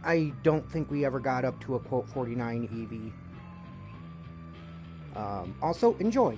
I don't think we ever got up to a quote 49 EV. Also, enjoy.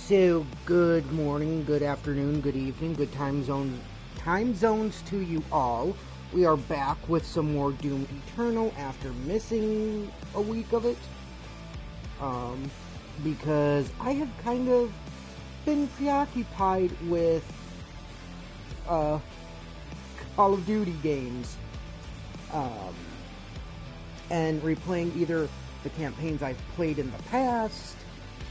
So, good morning, good afternoon, good evening, good time zones to you all. We are back with some more Doom Eternal after missing a week of it. Because I have kind of been preoccupied with Call of Duty games. and replaying either the campaigns I've played in the past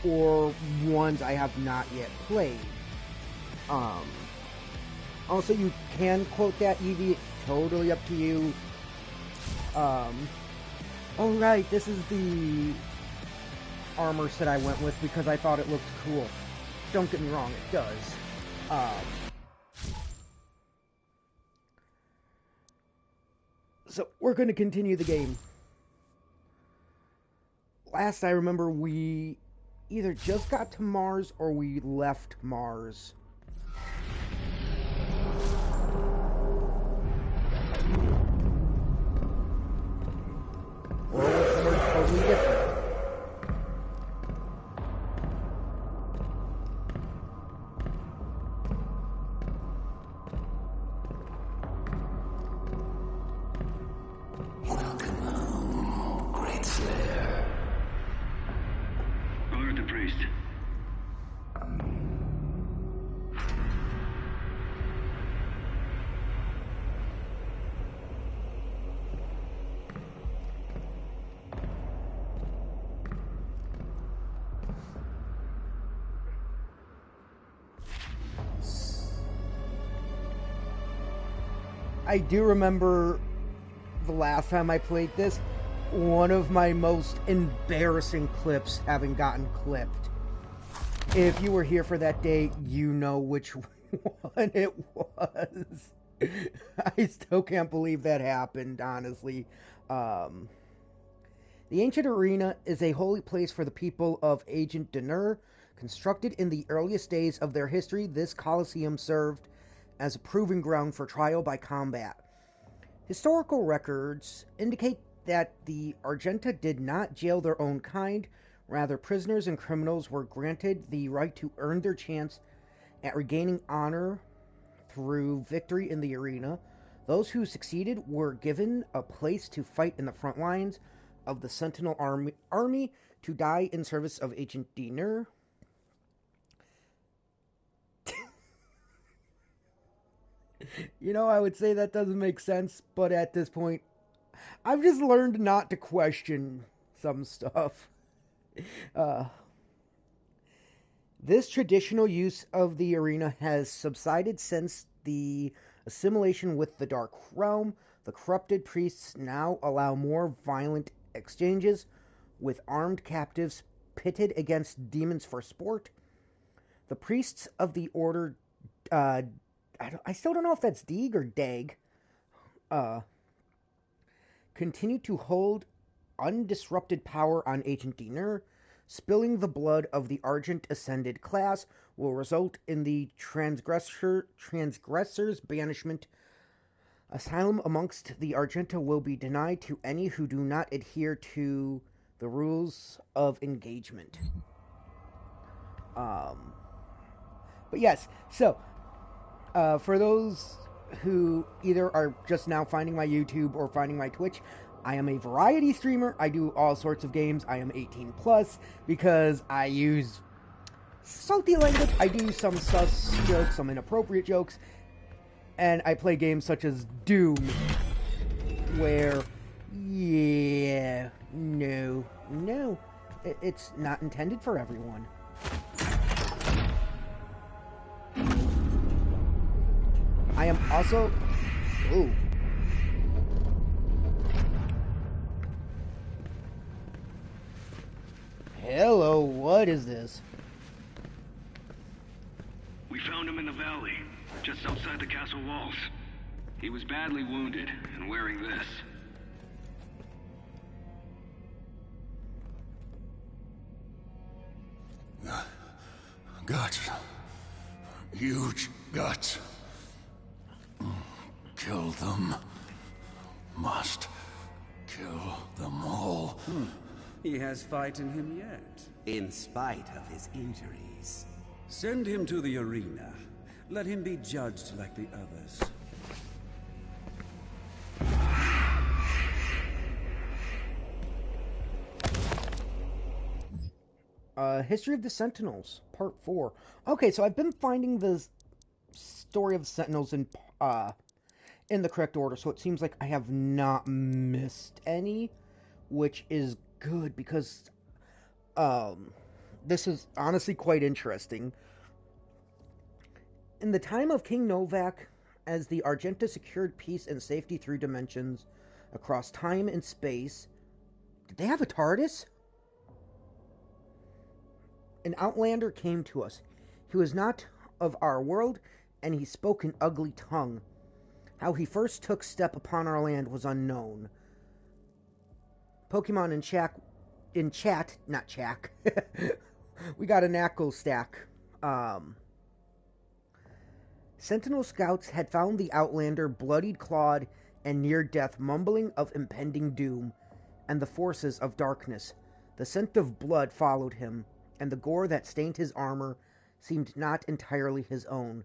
or ones I have not yet played. Also, you can quote that, Evie. Totally up to you. Oh, right, this is the armor set I went with because I thought it looked cool. Don't get me wrong, it does. So, we're going to continue the game. Last I remember, we either just got to Mars or we left Mars. Or was somewhere totally different. Welcome home, great slayer. Alert the priest. I do remember the last time I played this, one of my most embarrassing clips having gotten clipped. If you were here for that day, you know which one it was. I still can't believe that happened, honestly. The ancient arena is a holy place for the people of Ancient Dinur. Constructed in the earliest days of their history, this Colosseum served as a proving ground for trial by combat. Historical records indicate that the Argenta did not jail their own kind. Rather, prisoners and criminals were granted the right to earn their chance at regaining honor through victory in the arena. Those who succeeded were given a place to fight in the front lines of the Sentinel army to die in service of Ancient Dinur. You know, I would say that doesn't make sense, but at this point, I've just learned not to question some stuff. This traditional use of the arena has subsided since the assimilation with the Dark Realm. The corrupted priests now allow more violent exchanges with armed captives pitted against demons for sport. The priests of the order, I still don't know if that's Deeg or Dag, continue to hold undisrupted power on Ancient Dinur. Spilling the blood of the Argent Ascended class will result in the transgressor's banishment. Asylum amongst the Argenta will be denied to any who do not adhere to the rules of engagement. But yes, so, for those who either are just now finding my YouTube or finding my Twitch, I am a variety streamer. I do all sorts of games. I am 18 plus because I use salty language. I do some sus jokes, some inappropriate jokes, and I play games such as Doom, where, yeah, no, it's not intended for everyone. I am also, ooh. Hello, what is this? We found him in the valley, just outside the castle walls. He was badly wounded and wearing this. Guts. Huge guts. Kill them. Must kill them all. He has fight in him yet. In spite of his injuries. Send him to the arena. Let him be judged like the others. History of the Sentinels, Part 4. Okay, so I've been finding the story of the Sentinels in the correct order, so it seems like I have not missed any. which is good because this is honestly quite interesting. In the time of King Novak, as the Argenta secured peace and safety through dimensions across time and space, did they have a TARDIS? An outlander came to us. He was not of our world, and he spoke an ugly tongue. How he first took step upon our land was unknown. Pokemon in chat, not Chak. We got a knuckle stack. Sentinel scouts had found the outlander bloodied, clawed, and near death, mumbling of impending doom and the forces of darkness. The scent of blood followed him, and the gore that stained his armor seemed not entirely his own.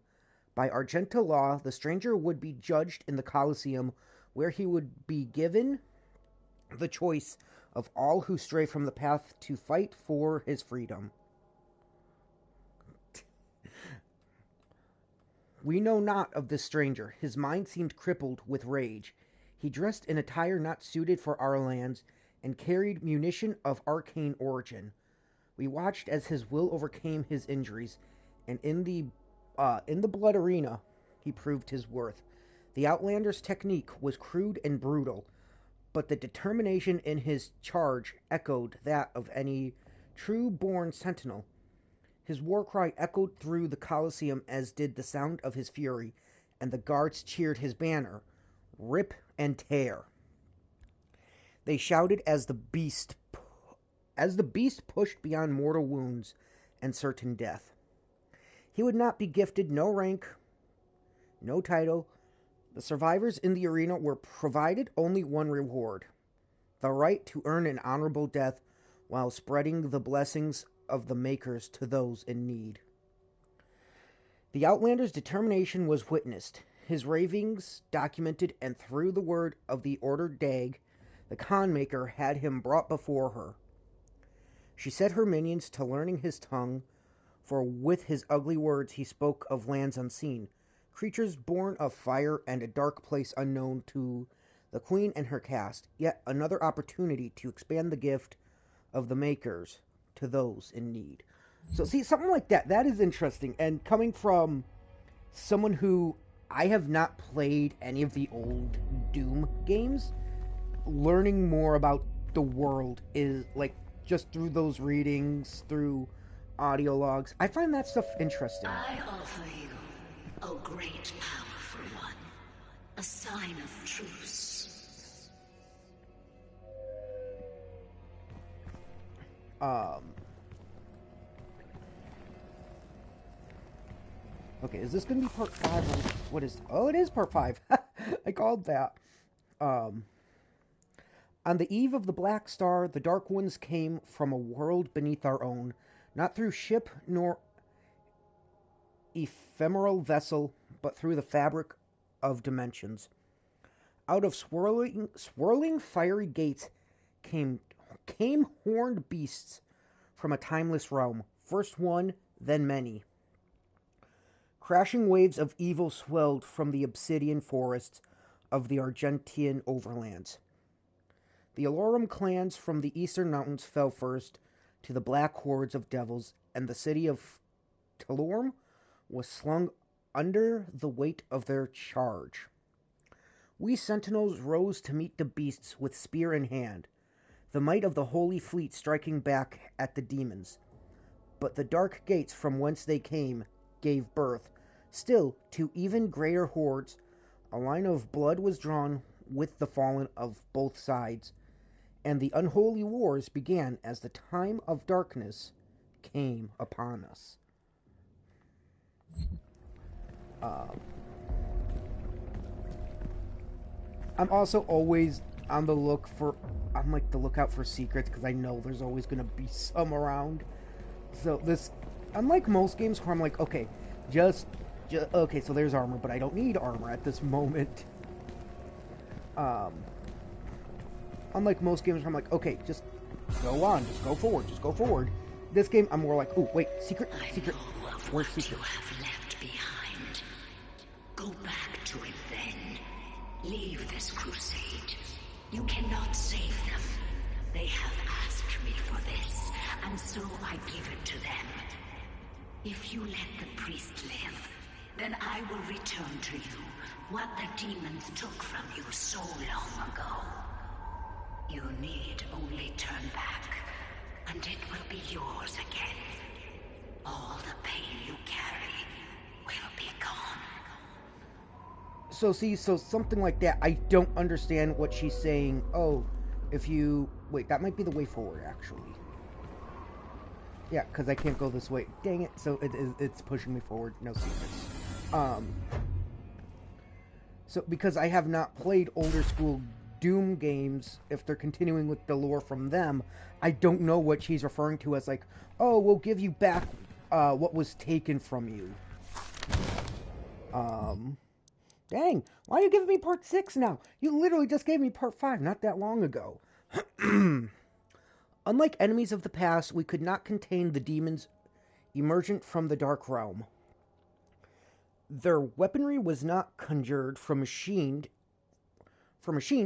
By Argenta law, the stranger would be judged in the Colosseum, where he would be given the choice of all who stray from the path to fight for his freedom. We know not of this stranger. His mind seemed crippled with rage. He dressed in attire not suited for our lands, and carried munition of arcane origin. We watched as his will overcame his injuries, and in the blood arena, he proved his worth. The Outlander's technique was crude and brutal, but the determination in his charge echoed that of any true-born sentinel. His war cry echoed through the Colosseum, as did the sound of his fury, and the guards cheered his banner, "Rip and tear." They shouted as the beast pushed beyond mortal wounds and certain death. He would not be gifted no rank, no title. The survivors in the arena were provided only one reward: the right to earn an honorable death while spreading the blessings of the Makers to those in need. The Outlander's determination was witnessed, his ravings documented, and through the word of the ordered Dag, the Khan Maker had him brought before her. She set her minions to learning his tongue, for with his ugly words he spoke of lands unseen, creatures born of fire, and a dark place unknown to the Queen and her caste, yet another opportunity to expand the gift of the Makers to those in need. So see, something like that is interesting. And coming from someone who I have not played any of the old Doom games, learning more about the world is like just through those readings, through audio logs. I find that stuff interesting. I offer you a great powerful one, a sign of truce. Okay, is this going to be part 5? What is... Oh, it is part 5. I called that. On the eve of the Black Star, the Dark Ones came from a world beneath our own, not through ship nor ephemeral vessel, but through the fabric of dimensions. Out of swirling fiery gates came horned beasts from a timeless realm, first one, then many. Crashing waves of evil swelled from the obsidian forests of the Argentian overlands. The Alorum clans from the eastern mountains fell first to the black hordes of devils, and the city of Telorm was slung under the weight of their charge. We sentinels rose to meet the beasts with spear in hand, the might of the holy fleet striking back at the demons. But the dark gates from whence they came gave birth still to even greater hordes. A line of blood was drawn with the fallen of both sides, and the unholy wars began as the time of darkness came upon us. I'm also always on the lookout for secrets, because I know there's always going to be some around. So this, unlike most games where I'm like, okay, okay, so there's armor, but I don't need armor at this moment. Unlike most games where I'm like, okay, just go on, just go forward. This game, I'm more like, oh, wait, secret. Where's secret? You have left behind. Go back to it then. Leave this crusade. You cannot save them. They have asked me for this, and so I give it to them. If you let the priest live, then I will return to you what the demons took from you so long ago. You need only turn back, and it will be yours again. All the pain you carry will be gone. So something like that, I don't understand what she's saying. Oh, if you... Wait, that might be the way forward, actually. Yeah, because I can't go this way. Dang it. So it's pushing me forward. No secrets. So, because I have not played older school Doom games, if they're continuing with the lore from them, I don't know what she's referring to as, like, oh, we'll give you back what was taken from you. Dang, why are you giving me part 6 now? You literally just gave me part 5 not that long ago. Unlike enemies of the past, we could not contain the demons emergent from the Dark Realm. Their weaponry was not conjured from machined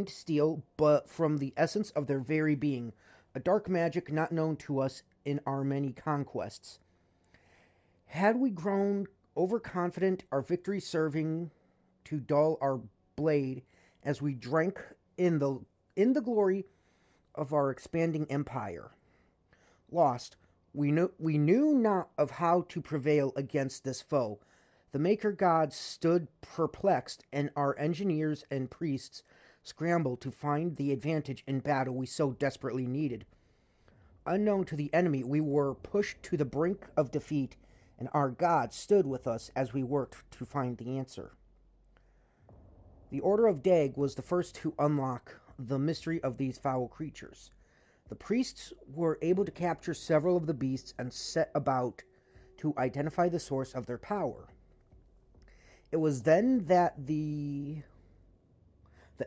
steel, but from the essence of their very being, a dark magic not known to us in our many conquests. Had we grown overconfident, our victory serving to dull our blade as we drank in the glory of our expanding empire. Lost, we knew not of how to prevail against this foe. The Maker gods stood perplexed, and our engineers and priests scrambled to find the advantage in battle we so desperately needed. Unknown to the enemy, we were pushed to the brink of defeat, and our gods stood with us as we worked to find the answer. The Order of Dag was the first to unlock the mystery of these foul creatures. The priests were able to capture several of the beasts and set about to identify the source of their power. It was then that the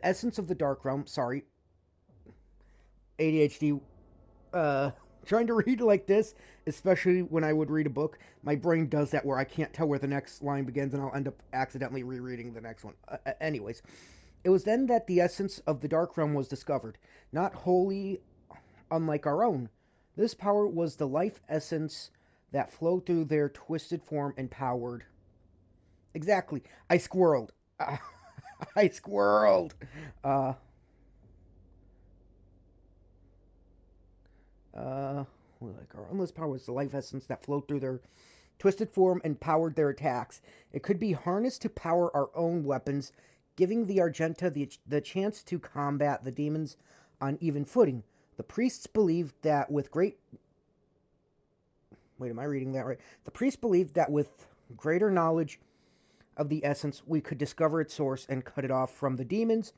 essence of the Dark Realm, sorry, ADHD, trying to read like this, especially when I would read a book, my brain does that where I can't tell where the next line begins and I'll end up accidentally rereading the next one. Anyways, it was then that the essence of the Dark Realm was discovered, not wholly unlike our own. This power was the life essence that flowed through their twisted form and powered. Exactly. I squirreled. I squirreled. Like our endless power was the life essence that flowed through their twisted form and powered their attacks. It could be harnessed to power our own weapons, giving the Argenta the chance to combat the demons on even footing. The priests believed that with great... Wait, am I reading that right? The priests believed that with greater knowledge of the essence, we could discover its source and cut it off from the demons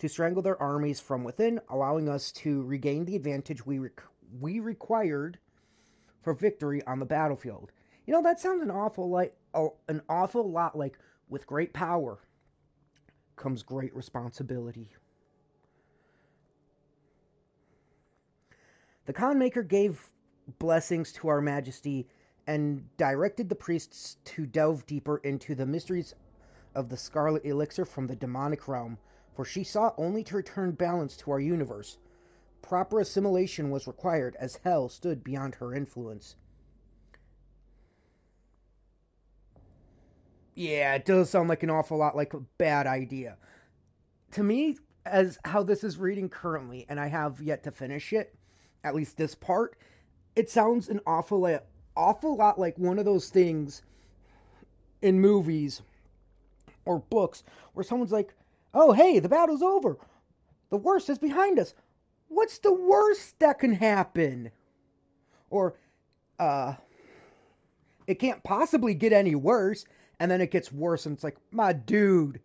to strangle their armies from within, allowing us to regain the advantage we required for victory on the battlefield. You know, that sounds an awful lot like with great power comes great responsibility. The Khan Maker gave blessings to our Majesty and directed the priests to delve deeper into the mysteries of the Scarlet Elixir from the demonic realm, for she sought only to return balance to our universe. Proper assimilation was required, as hell stood beyond her influence. Yeah, it does sound like an awful lot like a bad idea. To me, as how this is reading currently, and I have yet to finish it, at least this part, it sounds an awful lot like one of those things in movies or books where someone's like, oh, hey, the battle's over. The worst is behind us. What's the worst that can happen? Or, it can't possibly get any worse. And then it gets worse and it's like, my dude,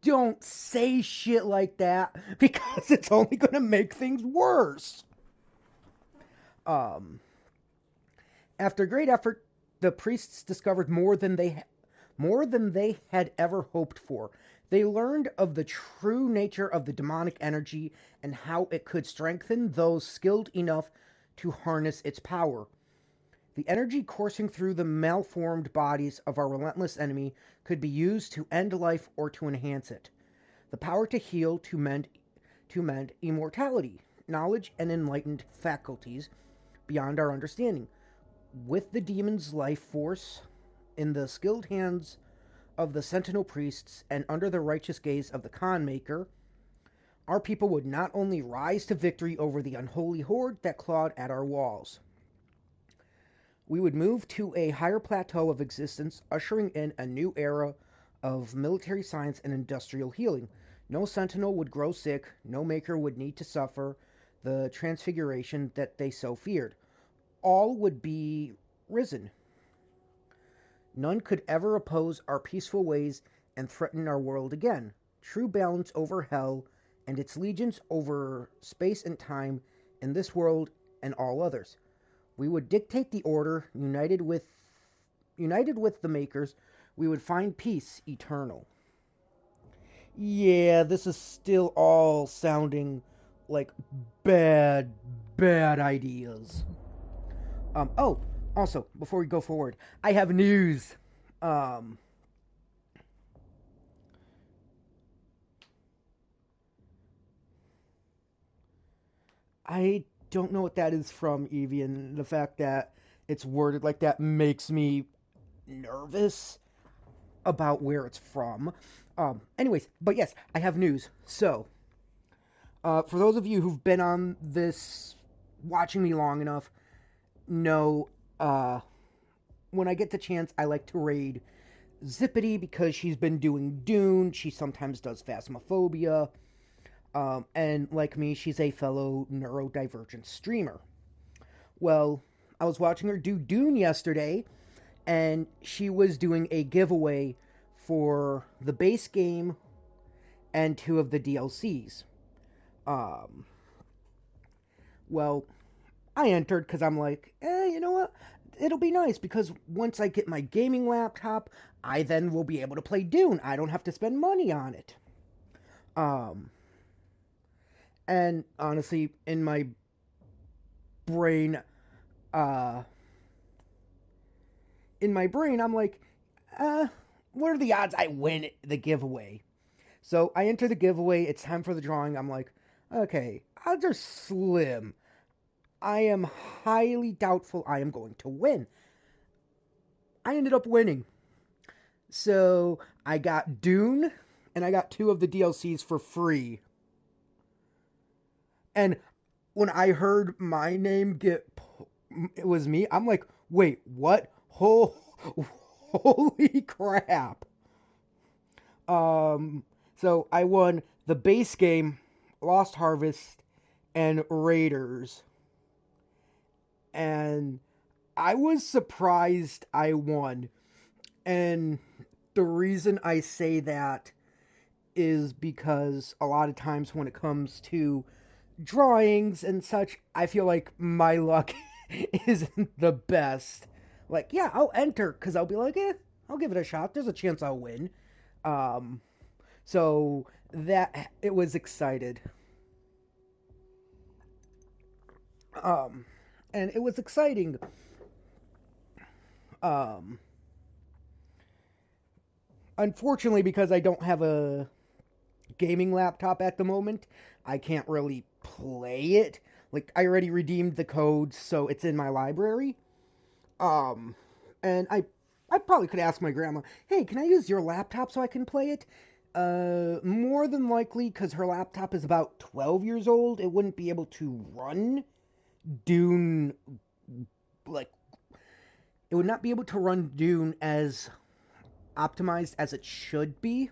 don't say shit like that because it's only going to make things worse. After great effort, the priests discovered more than they had ever hoped for. They learned of the true nature of the demonic energy and how it could strengthen those skilled enough to harness its power. The energy coursing through the malformed bodies of our relentless enemy could be used to end life or to enhance it. The power to heal, to mend immortality. knowledge and enlightened faculties beyond our understanding. With the demon's life force in the skilled hands of the Sentinel priests and under the righteous gaze of the Khan Maker, our people would not only rise to victory over the unholy horde that clawed at our walls. We would move to a higher plateau of existence, ushering in a new era of military science and industrial healing. No sentinel would grow sick, no maker would need to suffer the transfiguration that they so feared. All would be risen. None could ever oppose our peaceful ways and threaten our world again. True balance over hell and its legions over space and time in this world and all others. We would dictate the order, united with the makers, we would find peace eternal. Yeah, this is still all sounding like bad ideas. Oh, also, before we go forward, I have news. I don't know what that is from, Evie, and the fact that it's worded like that makes me nervous about where it's from. Anyways, but yes, I have news. So, for those of you who've been on this, watching me long enough, know, when I get the chance, I like to raid Zippity because she's been doing Dune. She sometimes does Phasmophobia. And like me, she's a fellow neurodivergent streamer. Well, I was watching her do Dune yesterday, and she was doing a giveaway for the base game and 2 of the DLCs. Well, I entered because I'm like, you know what? It'll be nice because once I get my gaming laptop, I then will be able to play Dune. I don't have to spend money on it. And honestly, in my brain, I'm like, what are the odds I win the giveaway? So I enter the giveaway. It's time for the drawing. I'm like, okay, odds are slim. I am highly doubtful I am going to win. I ended up winning. So I got Dune, and I got 2 of the DLCs for free. And when I heard my name it was me, I'm like, wait, what? Holy crap. So I won the base game, Lost Harvest, and Raiders. And I was surprised I won. And the reason I say that is because a lot of times when it comes to drawings and such, I feel like my luck isn't the best. Like, yeah, I'll enter because I'll be like, I'll give it a shot. There's a chance I'll win. So that it was excited. And it was exciting. Unfortunately, because I don't have a gaming laptop at the moment, I can't really play it. Like, I already redeemed the codes, so it's in my library. And I probably could ask my grandma, hey, can I use your laptop so I can play it? More than likely, because her laptop is about 12 years old, it wouldn't be able to run Dune, like, it would not be able to run Dune as optimized as it should be.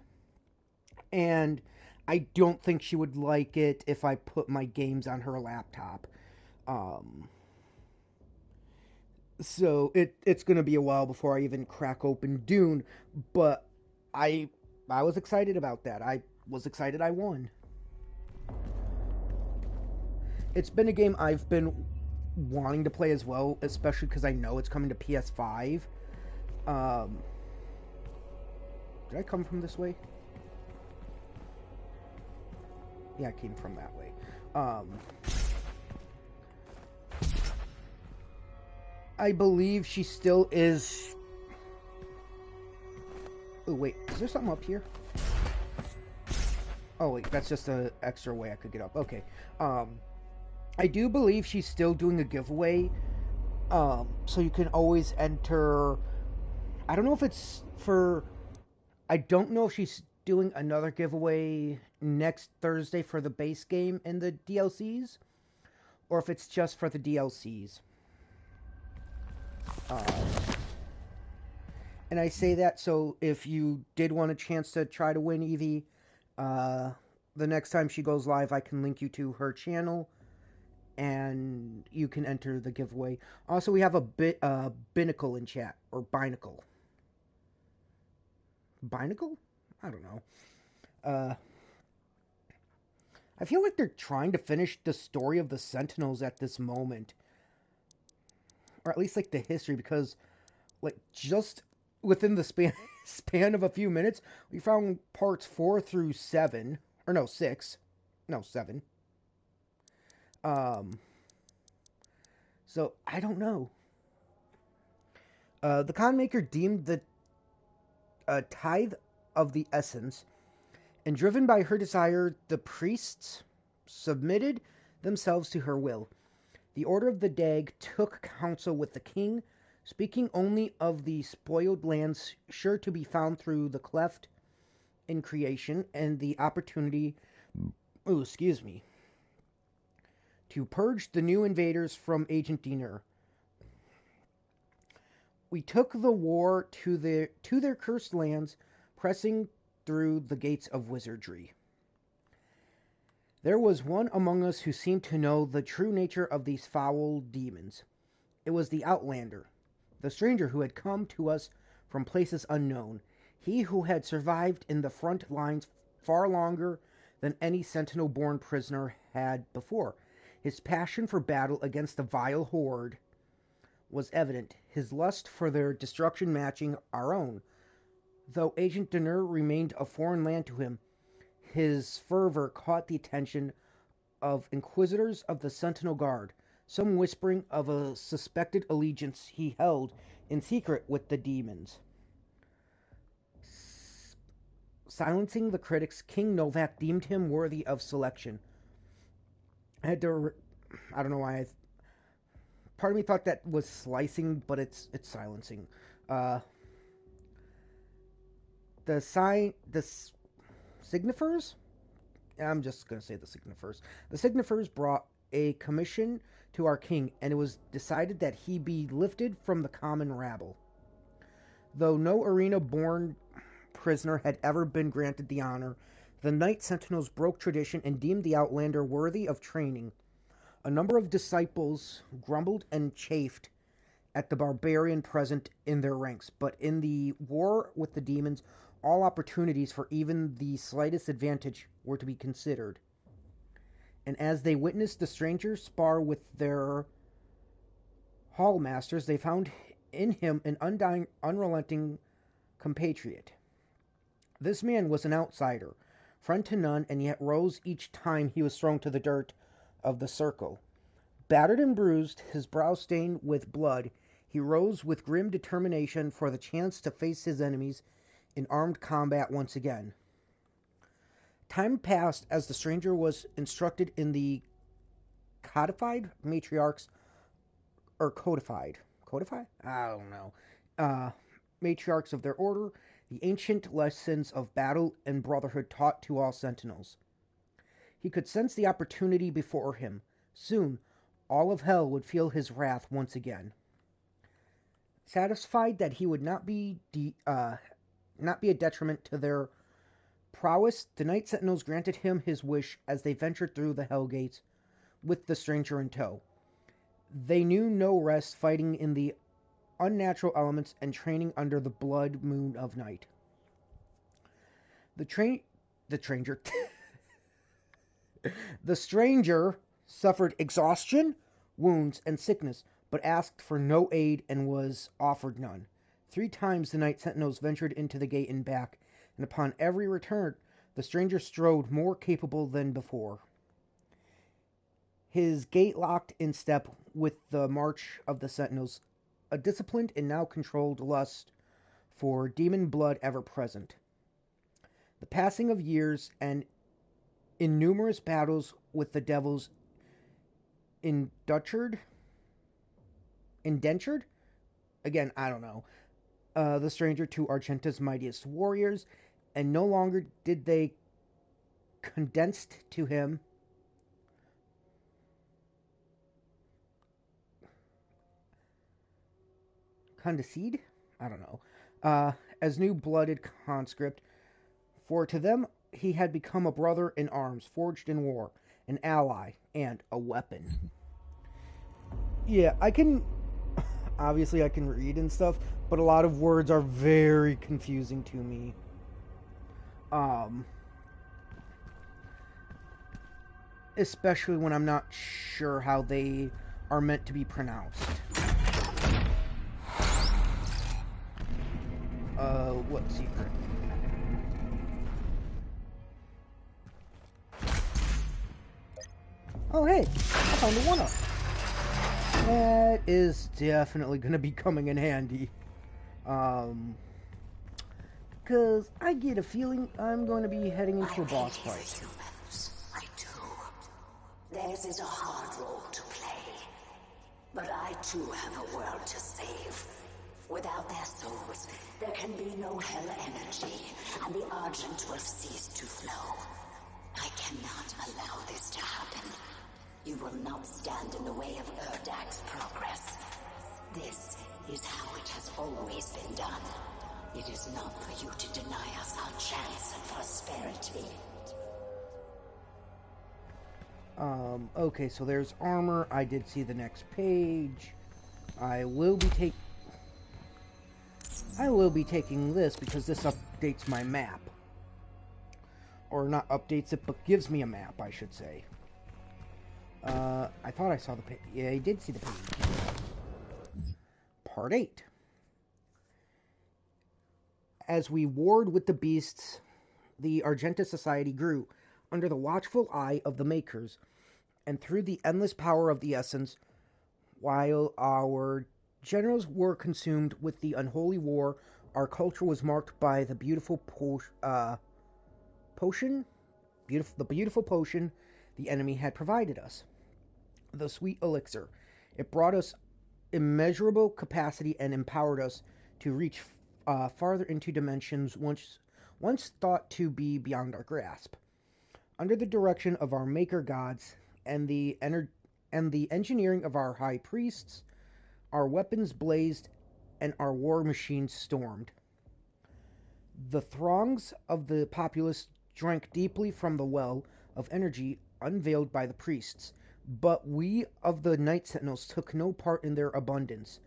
And I don't think she would like it if I put my games on her laptop. So it's going to be a while before I even crack open Dune, but I was excited about that. I was excited I won. It's been a game I've been wanting to play as well, especially because I know it's coming to PS5. Did I come from this way? Yeah, I came from that way. I believe she still is... Oh, wait. Is there something up here? Oh, wait. That's just an extra way I could get up. Okay. I do believe she's still doing a giveaway. So you can always enter. I don't know if it's for. I don't know if she's doing another giveaway next Thursday for the base game and the DLCs, or if it's just for the DLCs. And I say that so if you did want a chance to try to win Evie, the next time she goes live, I can link you to her channel, and you can enter the giveaway. Also, we have a Binacle in chat, or Binacle. Binacle? I don't know. I feel like they're trying to finish the story of the Sentinels at this moment, or at least like the history, because like just within the span of a few minutes, we found parts 4 through 7, or no, 6, no, 7. So I don't know. The con maker deemed the tithe of the essence, and driven by her desire, the priests submitted themselves to her will. The Order of the Dag took counsel with the king, speaking only of the spoiled lands sure to be found through the cleft in creation and the opportunity, to purge the new invaders from Agent Diener. We took the war to their cursed lands, pressing through the gates of wizardry. There was one among us who seemed to know the true nature of these foul demons. It was the Outlander, the stranger who had come to us from places unknown, he who had survived in the front lines far longer than any Sentinel-born prisoner had before. His passion for battle against the vile horde was evident, his lust for their destruction matching our own. Though Agent Diener remained a foreign land to him, his fervor caught the attention of inquisitors of the Sentinel Guard, some whispering of a suspected allegiance he held in secret with the demons. Silencing the critics, King Novak deemed him worthy of selection. I don't know why. Part of me thought that was slicing, but it's silencing. The signifers? I'm just going to say the signifers. The signifers brought a commission to our king, and it was decided that he be lifted from the common rabble. Though no arena-born prisoner had ever been granted the honor, the Knight Sentinels broke tradition and deemed the Outlander worthy of training. A number of disciples grumbled and chafed at the barbarian present in their ranks, but in the war with the demons, all opportunities for even the slightest advantage were to be considered. And as they witnessed the strangers spar with their hall masters, they found in him an undying, unrelenting compatriot. This man was an outsider, friend to none, and yet rose each time he was thrown to the dirt of the circle. Battered and bruised, his brow stained with blood, he rose with grim determination for the chance to face his enemies in armed combat once again. Time passed as the stranger was instructed in the codified matriarchs, or codified? I don't know. Matriarchs of their order, the ancient lessons of battle and brotherhood taught to all sentinels. He could sense the opportunity before him. Soon, all of hell would feel his wrath once again. Satisfied that he would not be a detriment to their prowess, the Night Sentinels granted him his wish as they ventured through the Hell Gates with the stranger in tow. They knew no rest, fighting in the unnatural elements and training under the blood moon of night. The stranger suffered exhaustion, wounds, and sickness, but asked for no aid and was offered none. 3 times the Night Sentinels ventured into the gate and back, and upon every return the stranger strode more capable than before. His gait locked in step with the march of the Sentinels, a disciplined and now controlled lust for demon blood ever present. The passing of years and in numerous battles with the devils indentured? Indentured? Again, I don't know. The stranger to Argenta's mightiest warriors, and no longer did they condensed to him condescend? I don't know. As new-blooded conscript, for to them he had become a brother in arms, forged in war, an ally, and a weapon. Yeah, I can... Obviously, I can read and stuff, but a lot of words are very confusing to me. Especially when I'm not sure how they are meant to be pronounced. What secret? Oh, hey, I found a one-up. That is definitely going to be coming in handy. Because I get a feeling I'm going to be heading into a boss fight. Humans, I do. Theirs is a hard role to play. But I too have a world to save. Without their souls, there can be no hell energy, and the Argent will cease to flow. I cannot allow this to happen. You will not stand in the way of Erdak's progress. This is how it has always been done. It is not for you to deny us our chance at prosperity. Okay, so there's armor. I did see the next page. I will be taking this because this updates my map. Or not updates it, but gives me a map, I should say. I thought I saw the page. Yeah, I did see the page. Part 8. As we warred with the beasts, the Argenta Society grew under the watchful eye of the Makers, and through the endless power of the Essence, while our generals were consumed with the unholy war, our culture was marked by the beautiful potion the enemy had provided us. The sweet elixir. It brought us immeasurable capacity and empowered us to reach farther into dimensions once thought to be beyond our grasp. Under the direction of our maker gods and the engineering of our high priests, our weapons blazed and our war machines stormed. The throngs of the populace drank deeply from the well of energy unveiled by the priests, but we of the Night Sentinels took no part in their abundance.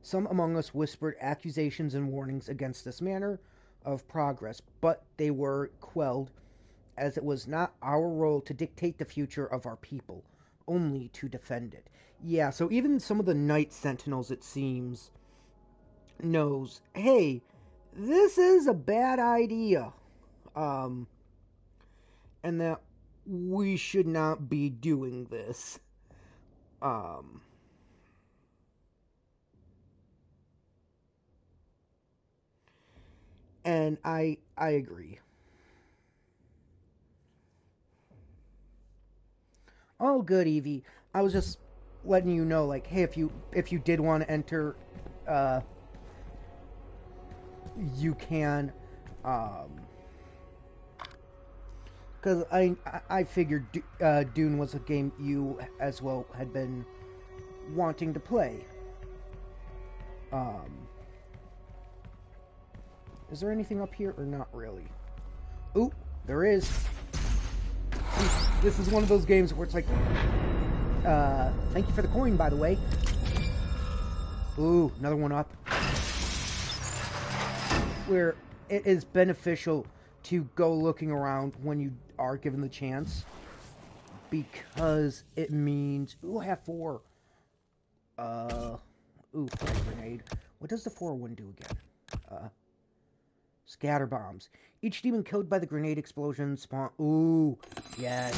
Some among us whispered accusations and warnings against this manner of progress, but they were quelled, as it was not our role to dictate the future of our people, only to defend it. Yeah, so even some of the Night Sentinels, it seems, knows, hey, this is a bad idea. And that we should not be doing this. And I agree. Oh, good, Evie. I was just letting you know, like, hey, if you did want to enter, you can. Because I figured Dune was a game you as well had been wanting to play. Is there anything up here or not really? Ooh, there is. This is one of those games where it's like, thank you for the coin, by the way. Ooh, another one up. Where it is beneficial to go looking around when you are given the chance, because it means, ooh, I have 4. Ooh, grenade. What does the 4-1 do again? Scatter bombs. Each demon killed by the grenade explosion spawn. Ooh, yes.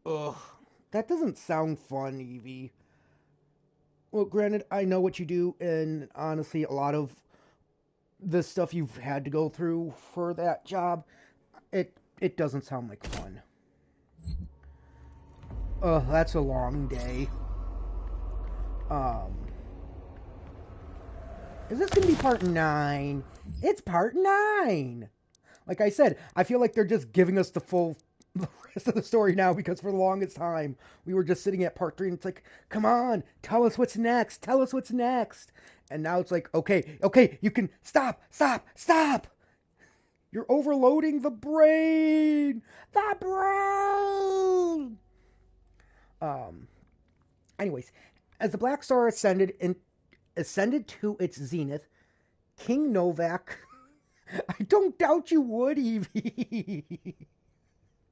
Ugh, that doesn't sound fun, Evie. Well, granted, I know what you do, and honestly, a lot of the stuff you've had to go through for that job, it doesn't sound like fun. That's a long day. Is this gonna be part 9? It's part 9! Like I said, I feel like they're just giving us the rest of the story now, because for the longest time, we were just sitting at part 3 and it's like, come on, tell us what's next, tell us what's next. And now it's like, okay, you can stop. You're overloading the brain. The brain. Anyways, as the Black Star ascended to its zenith, King Novak. I don't doubt you would, Evie.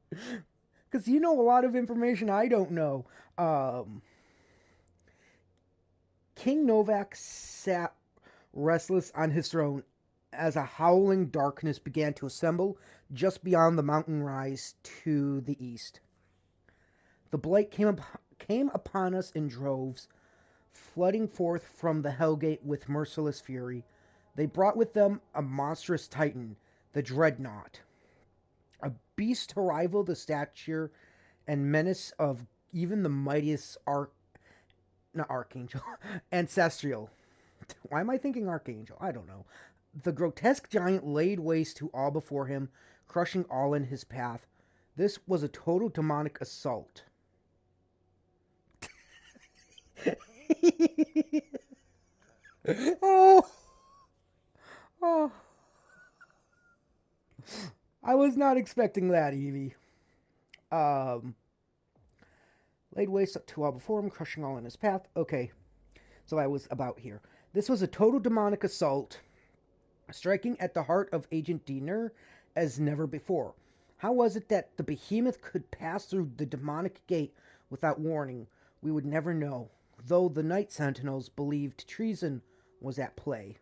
Because you know a lot of information I don't know. King Novak sat restless on his throne as a howling darkness began to assemble just beyond the mountain rise to the east. The blight came upon us in droves, flooding forth from the Hellgate with merciless fury. They brought with them a monstrous titan, the Dreadnought, a beast to rival the stature and menace of even the mightiest Ancestral. Why am I thinking Archangel? I don't know. The grotesque giant laid waste to all before him, crushing all in his path. This was a total demonic assault. oh, oh. I was not expecting that, Evie. Laid waste to all before him, crushing all in his path. Okay, so I was about here. This was a total demonic assault, striking at the heart of Agent Diener as never before. How was it that the behemoth could pass through the demonic gate without warning? We would never know, though the night sentinels believed treason was at play.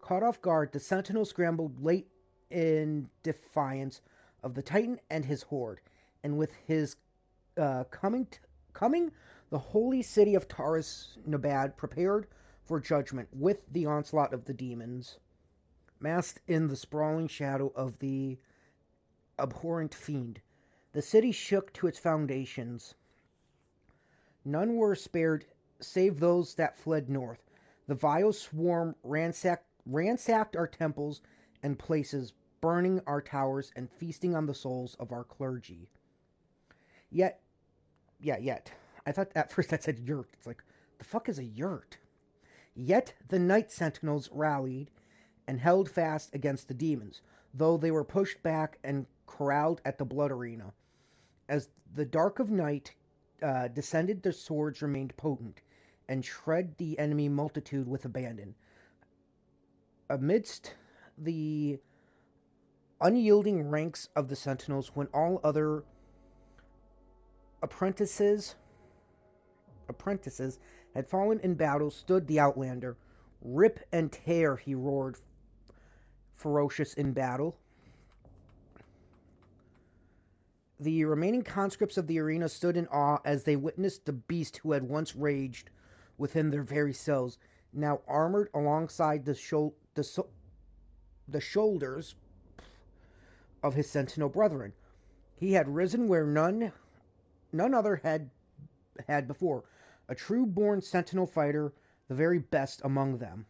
Caught off guard, the sentinels scrambled late in defiance of the Titan and his horde, and with his coming, the holy city of Taurus Nabad prepared for judgment with the onslaught of the demons, masked in the sprawling shadow of the abhorrent fiend. The city shook to its foundations. None were spared save those that fled north. The vile swarm ransacked our temples and places, burning our towers and feasting on the souls of our clergy. Yet. I thought at first that said yurt. It's like, the fuck is a yurt? Yet the night sentinels rallied and held fast against the demons, though they were pushed back and corralled at the blood arena. As the dark of night descended, their swords remained potent and shred the enemy multitude with abandon. Amidst the unyielding ranks of the sentinels, when all other apprentices had fallen in battle, stood the Outlander. Rip and tear, he roared, ferocious in battle. The remaining conscripts of the arena stood in awe as they witnessed the beast who had once raged within their very cells, now armored alongside the shoulders of his sentinel brethren. He had risen where none other had before, a true-born sentinel fighter, the very best among them.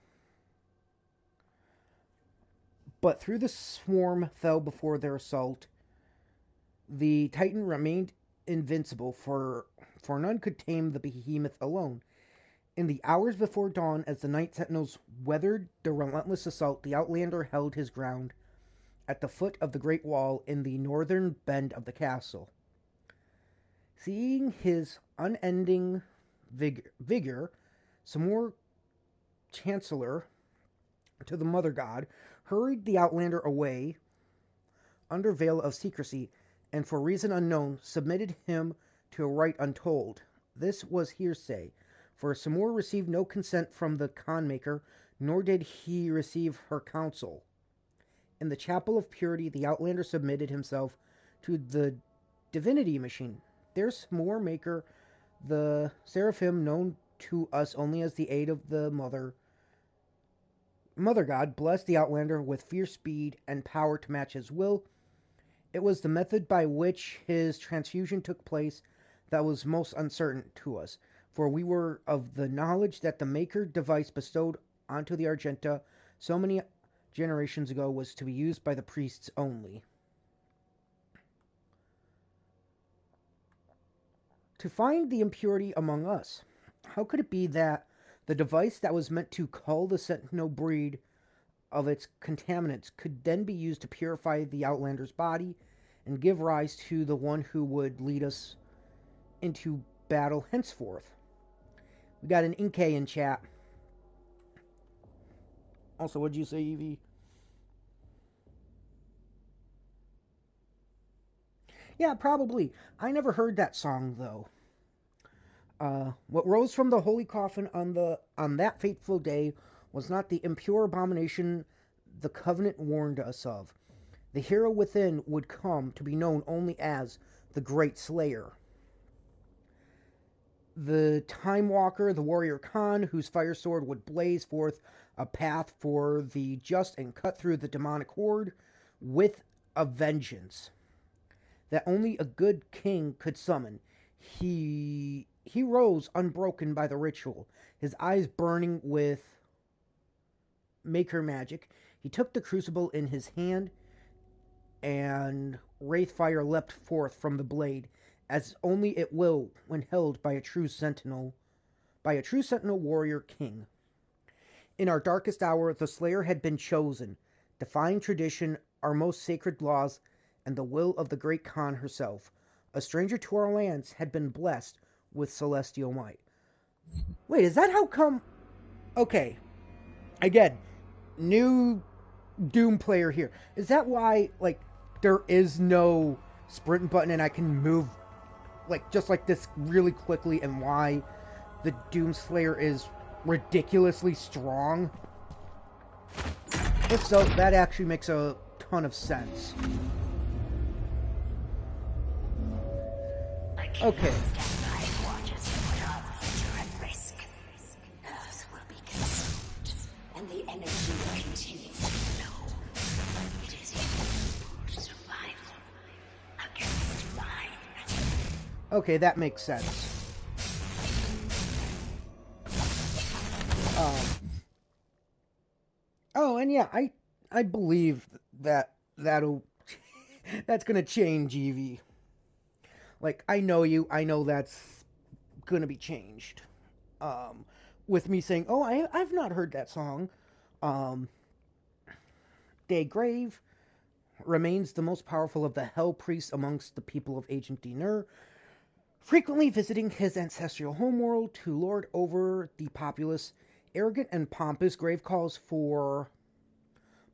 But through the swarm fell before their assault. The Titan remained invincible, for none could tame the behemoth alone. In the hours before dawn, as the night sentinels weathered the relentless assault, the Outlander held his ground at the foot of the great wall in the northern bend of the castle. Seeing his unending vigor, Samur, Chancellor to the Mother God, hurried the Outlander away under veil of secrecy, and for reason unknown, submitted him to a rite untold. This was hearsay, for Samur received no consent from the Khanmaker, nor did he receive her counsel. In the Chapel of Purity, the Outlander submitted himself to the divinity machine. Their Samur maker, the Seraphim, known to us only as the aid of the Mother, Mother God blessed the Outlander with fierce speed and power to match his will. It was the method by which his transfusion took place that was most uncertain to us, for we were of the knowledge that the Maker device bestowed onto the Argenta so many generations ago was to be used by the priests only. To find the impurity among us, how could it be that the device that was meant to cull the Sentinel breed of its contaminants could then be used to purify the Outlander's body and give rise to the one who would lead us into battle henceforth? We got an Inkay in chat. Also, what'd you say, Evie? Yeah, probably. I never heard that song, though. What rose from the holy coffin on that fateful day was not the impure abomination the covenant warned us of. The hero within would come to be known only as the Great Slayer. The Time Walker, the warrior Khan, whose fire sword would blaze forth a path for the just and cut through the demonic horde with a vengeance that only a good king could summon. He rose unbroken by the ritual, his eyes burning with Maker magic. He took the crucible in his hand, and wraith fire leapt forth from the blade, as only it will when held by a true sentinel warrior king. In our darkest hour, the Slayer had been chosen, defying tradition, our most sacred laws, and the will of the great Khan herself. A stranger to our lands, had been blessed with celestial might. Wait, is that how come... Okay. Again, new Doom player here. Is that why, like, there is no sprint button and I can move, like, just like this really quickly, and why the Doom Slayer is ridiculously strong? If so, that actually makes a ton of sense. Okay. Okay, that makes sense. Oh, and yeah, I believe that'll that's gonna change, Evie. Like, I know you, I know that's gonna be changed. With me saying, oh, I've not heard that song. Daygrave remains the most powerful of the Hell Priests amongst the people of Agent Dinur, frequently visiting his ancestral homeworld to lord over the populace. Arrogant and pompous, Grave calls for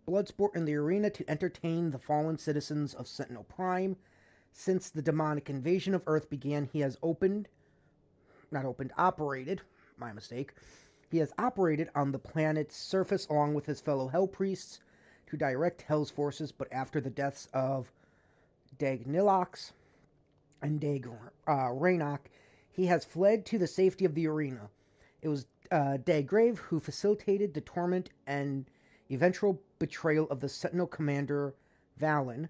bloodsport in the arena to entertain the fallen citizens of Sentinel Prime. Since the demonic invasion of Earth began, he has operated on the planet's surface along with his fellow Hell Priests to direct Hell's forces, but after the deaths of Dag Nilox and Dag Raynok, he has fled to the safety of the arena. It was Daggrave who facilitated the torment and eventual betrayal of the Sentinel commander Valen,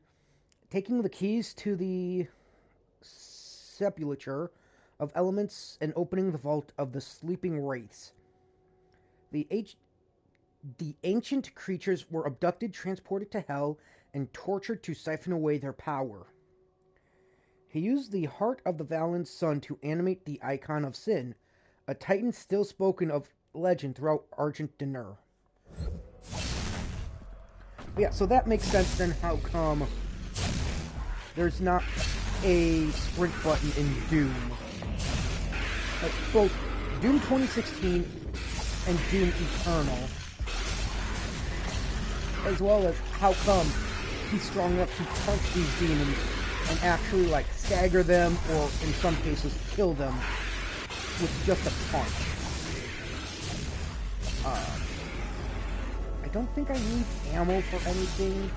taking the keys to the sepulchre of elements and opening the vault of the sleeping wraiths. The ancient creatures were abducted, transported to Hell, and tortured to siphon away their power. He used the heart of the Valen's son to animate the icon of Sin, a titan still spoken of legend throughout Argent Dinur. Yeah, so that makes sense then how come there's not a sprint button in Doom. Like, both Doom 2016 and Doom Eternal, as well as how come he's strong enough to punch these demons and actually, like, stagger them, or in some cases kill them with just a punch. I don't think I need ammo for anything,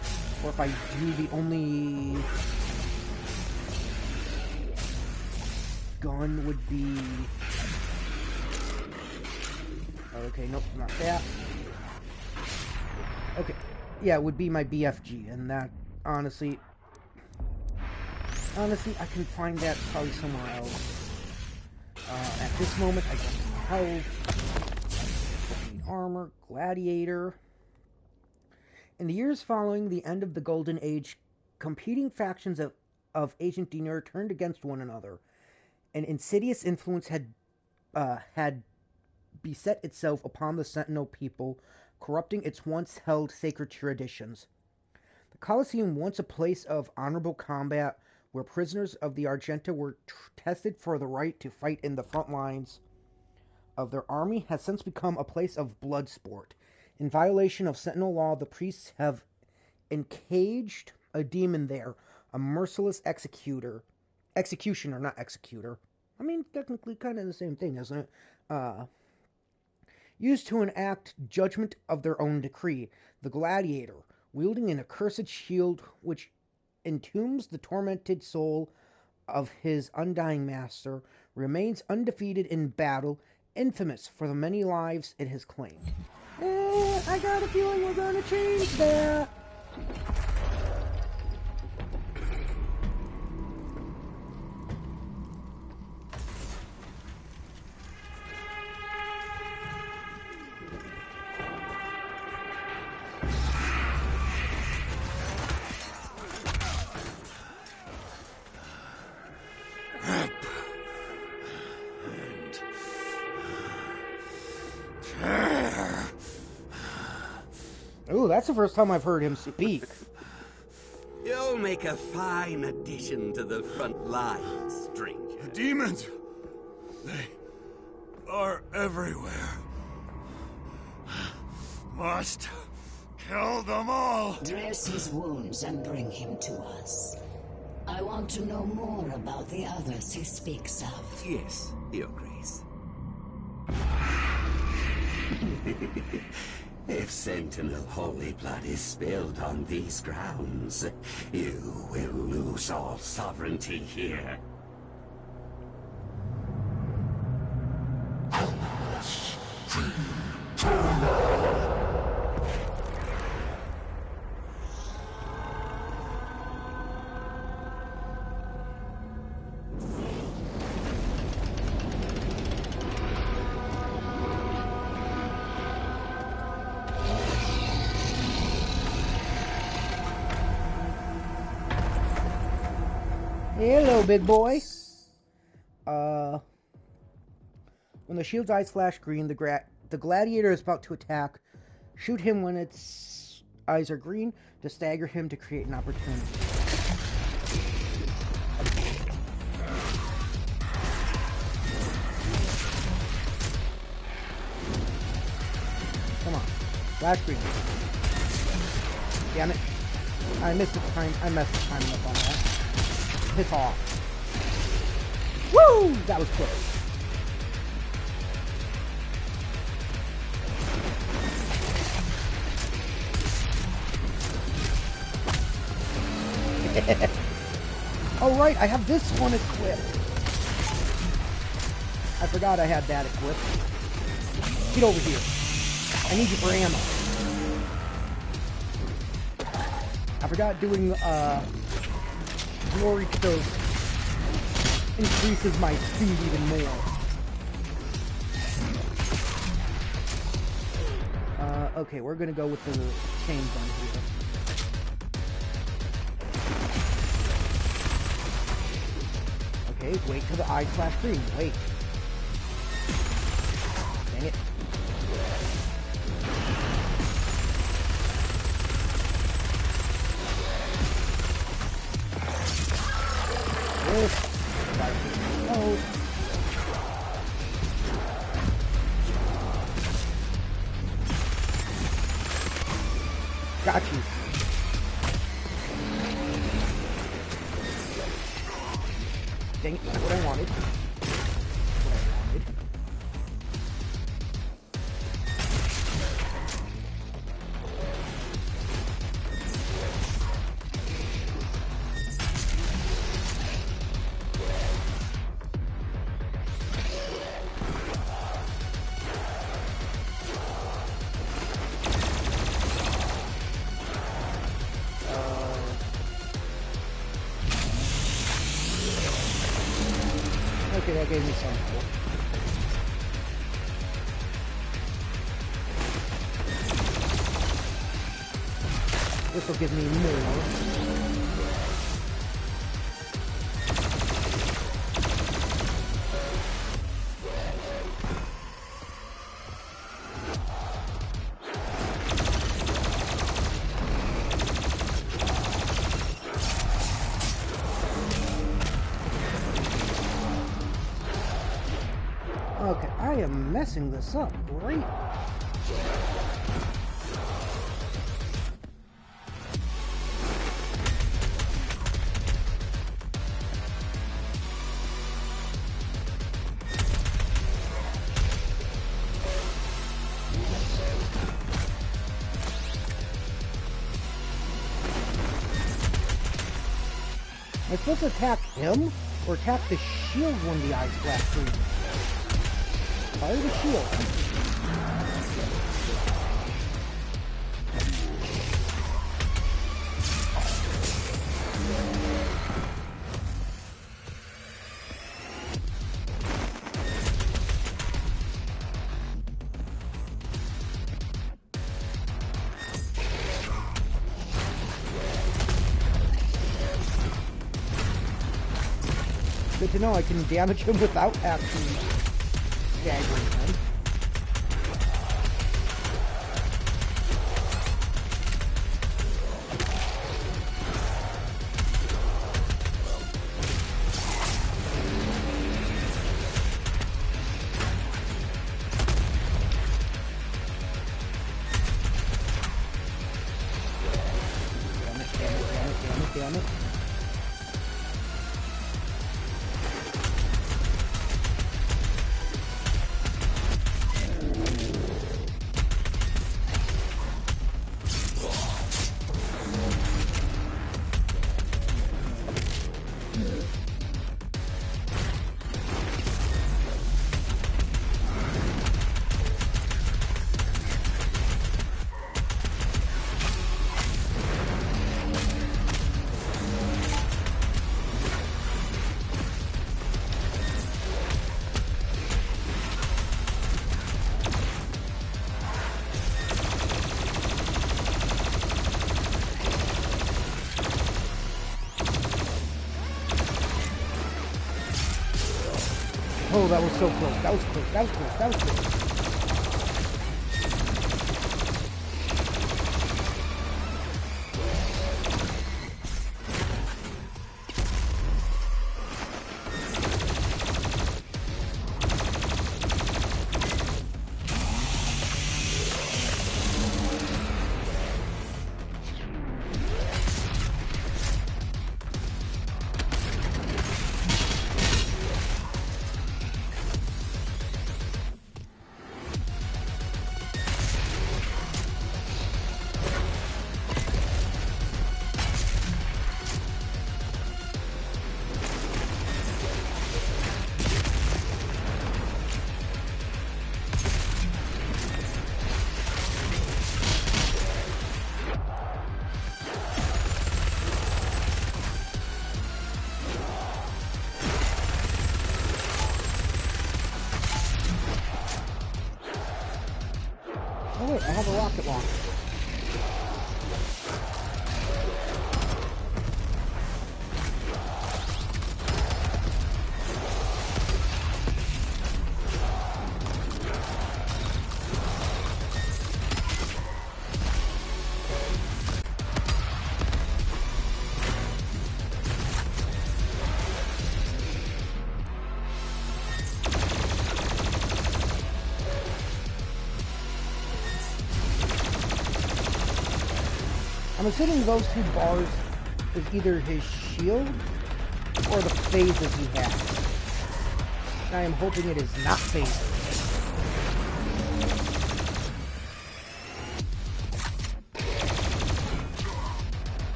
or if I do, the only gun would be... Okay, nope, not that. yeah, it would be my BFG, and that, honestly, I can find that probably somewhere else. At this moment, I don't have health, armor, Gladiator. In the years following the end of the Golden Age, competing factions of Agent Dinner turned against one another. An insidious influence had beset itself upon the Sentinel people, corrupting its once held sacred traditions. The Colosseum, once a place of honorable combat, where prisoners of the Argenta were tested for the right to fight in the front lines of their army, has since become a place of blood sport. In violation of Sentinel law, the priests have encaged a demon there, a merciless executioner, not executor. I mean, technically kind of the same thing, isn't it? Used to enact judgment of their own decree. The Gladiator, wielding an accursed shield which entombs the tormented soul of his undying master, remains undefeated in battle, infamous for the many lives it has claimed. I got a feeling we're gonna change that. Ooh, that's the first time I've heard him speak. You'll make a fine addition to the front line, stranger. The demons! They are everywhere. Must kill them all! Dress his wounds and bring him to us. I want to know more about the others he speaks of. Yes, Your Grace. If Sentinel holy blood is spilled on these grounds, you will lose all sovereignty here. Hello, big boy. When the shield's eyes flash green, the Gladiator is about to attack. Shoot him when its eyes are green to stagger him to create an opportunity. Come on. Flash green. Damn it. I messed the timing up on that. Piss off. Woo! That was close. Oh right, I have this one equipped. I forgot I had that equipped. Get over here. I need you for ammo. I forgot doing Glory Coat increases my speed even more. Okay, we're gonna go with the chain gun here. Okay, wait till the eyes flash green. Wait. Dang it. Oh. Got you. Dang it, that's what I wanted. Okay, that gave me some. This will give me more. Okay, I am messing this up. Great. Am I supposed to attack him or attack the shield when the eyes flash green? Fire the shield. Good to know I can damage him without actually staggering him. Damn it. Oh, that was so close. That was close. That was close. That was close. Oh wait, I have a rocket launcher. I'm assuming those two bars is either his shield or the phases he has. I am hoping it is not phases.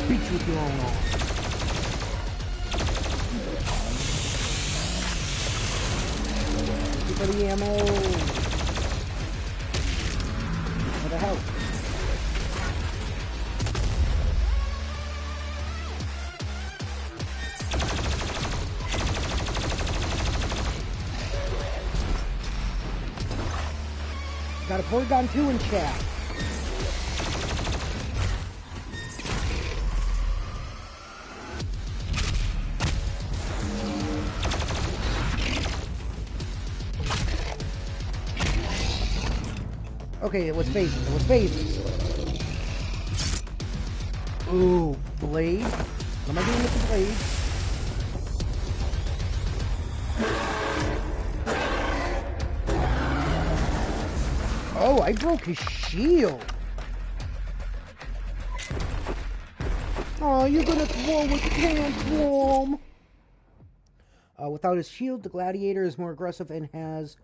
beat you with your own arm. Thank you for the ammo. For the help. Got a Porygon 2 in chat. Okay, it was phases. It was phases. Ooh, blade. What am I doing with the blade? Oh, I broke his shield. Oh, you're gonna throw with the tantrum. Without his shield, the Gladiator is more aggressive and has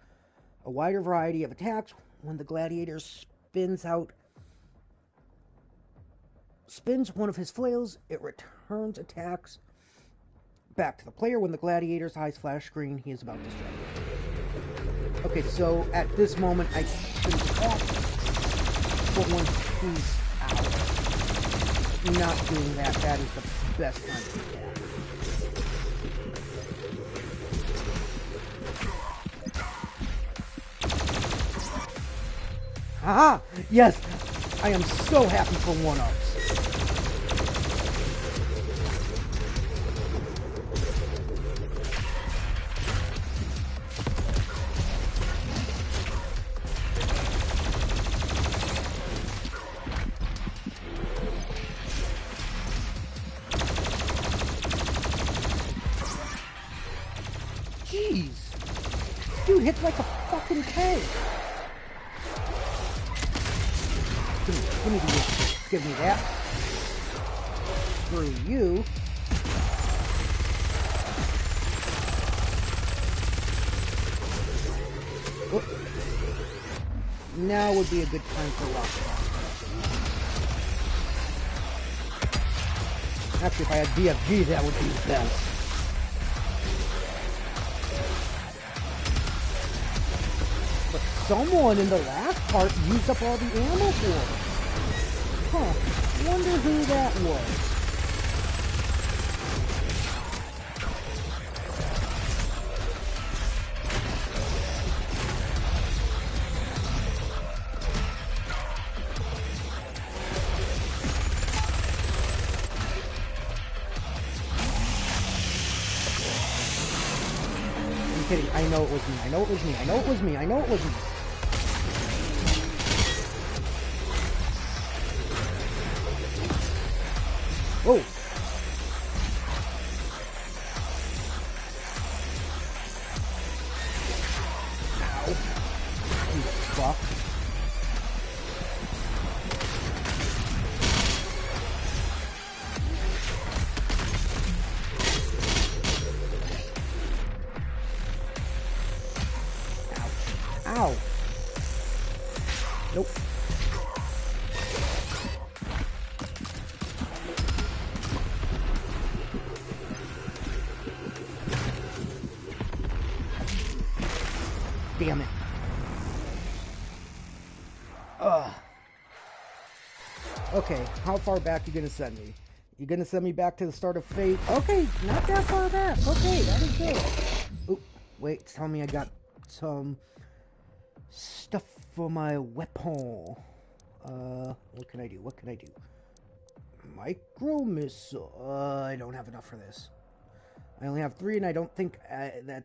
a wider variety of attacks. When the Gladiator spins one of his flails, it returns attacks back to the player. When the Gladiator's eyes flash green, he is about to strike. Okay, so at this moment, I should attack, but once he's out, not doing that, that is the best time to attack. Aha! Yes! I am so happy for one-ups. Jeez! Dude hits like a fucking tank! Give me this. Give me that. Screw you. Oh. Now would be a good time for rocket launcher. Actually, if I had BFG, that would be the best. But someone in the last part used up all the ammo for it. Huh. Wonder who that was. I'm kidding. I know it was me. I know it was me. I know it was me. I know it was me. Oh! Ow. You fuck. Ow. Ow. Nope. Damn it. Ugh. Okay, how far back you gonna send me? You gonna send me back to the start of Fate? Okay, not that far back. Okay, that is good. Oop, wait, tell me I got some stuff for my weapon. What can I do? What can I do? Micro missile. I don't have enough for this. I only have 3, and I don't think that